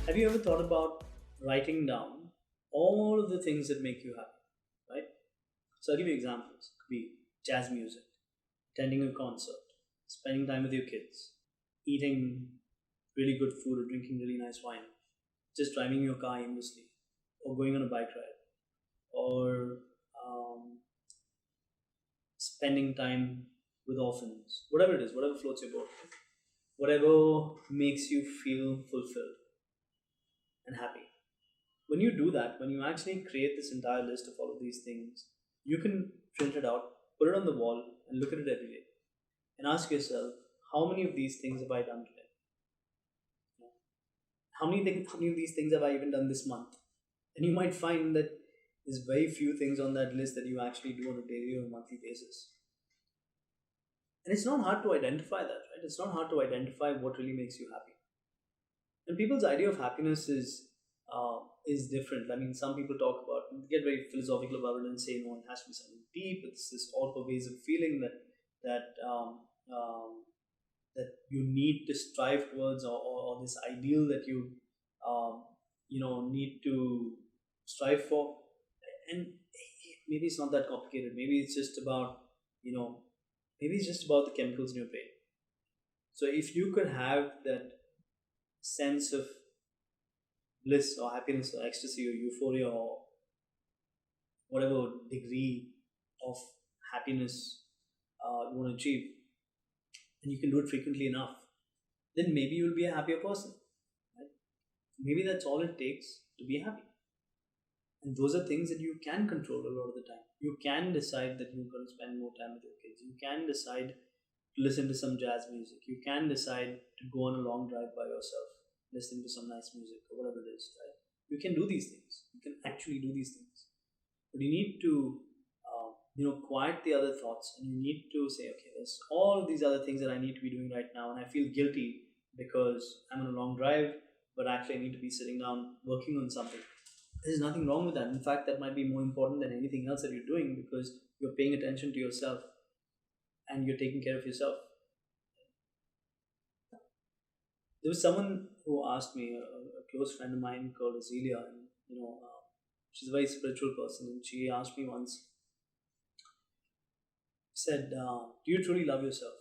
Have you ever thought about writing down all of the things that make you happy? Right? So I'll give you examples. Could be jazz music, attending a concert, spending time with your kids, eating really good food or drinking really nice wine, just driving your car aimlessly, or going on a bike ride, or spending time with orphans, whatever it is, whatever floats your boat, whatever makes you feel fulfilled and happy. When you do that, when you actually create this entire list of all of these things, you can print it out, put it on the wall, and look at it every day and ask yourself, how many of these things have I done today? How many of these things have I even done this month? And you might find that there's very few things on that list that you actually do on a daily or monthly basis. And it's not hard to identify that, right? It's not hard to identify what really makes you happy. And people's idea of happiness is different. I mean, some people talk about, get very philosophical about it and say, no, it has to be something deep. It's this all-pervasive feeling that you need to strive towards, or this ideal that um, need to strive for. And maybe it's not that complicated. Maybe it's just about you know maybe it's just about the chemicals in your brain. So if you could have that sense of bliss or happiness or ecstasy or euphoria or whatever degree of happiness you want to achieve, and you can do it frequently enough, then maybe you'll be a happier person. Right? Maybe that's all it takes to be happy. And those are things that you can control a lot of the time. You can decide that you're going to spend more time with your kids. You can decide to listen to some jazz music. You can decide to go on a long drive by yourself, listening to some nice music or whatever it is. Right? You can do these things. You can actually do these things. But you need to, quiet the other thoughts, and you need to say, okay, there's all these other things that I need to be doing right now, and I feel guilty because I'm on a long drive, but actually I need to be sitting down working on something. There's nothing wrong with that. In fact, that might be more important than anything else that you're doing, because you're paying attention to yourself and you're taking care of yourself. There was someone who asked me, a close friend of mine called Azelia, and she's a very spiritual person, and she asked me once, said, "Do you truly love yourself?"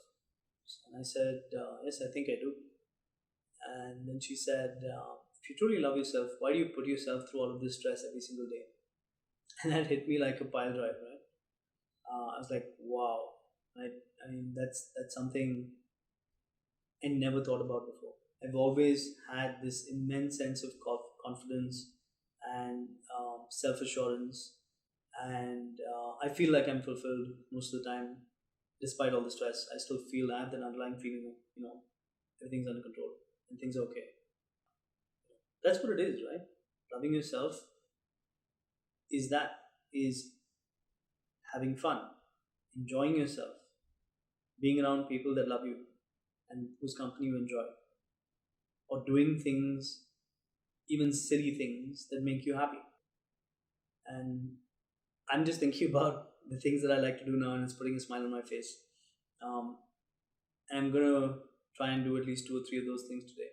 And I said, "Yes, I think I do." And then she said, "If you truly love yourself, why do you put yourself through all of this stress every single day?" And that hit me like a pile drive, right? I was like, "Wow!" Right? I mean, that's something I never thought about before. I've always had this immense sense of confidence and self assurance, and I feel like I'm fulfilled most of the time, despite all the stress. I still feel I have that underlying feeling of everything's under control and things are okay. That's what it is, right? Loving yourself is having fun, enjoying yourself, being around people that love you and whose company you enjoy, or doing things, even silly things that make you happy. And I'm just thinking about the things that I like to do now, and it's putting a smile on my face. Um, and I'm gonna try and do at least two or three of those things today.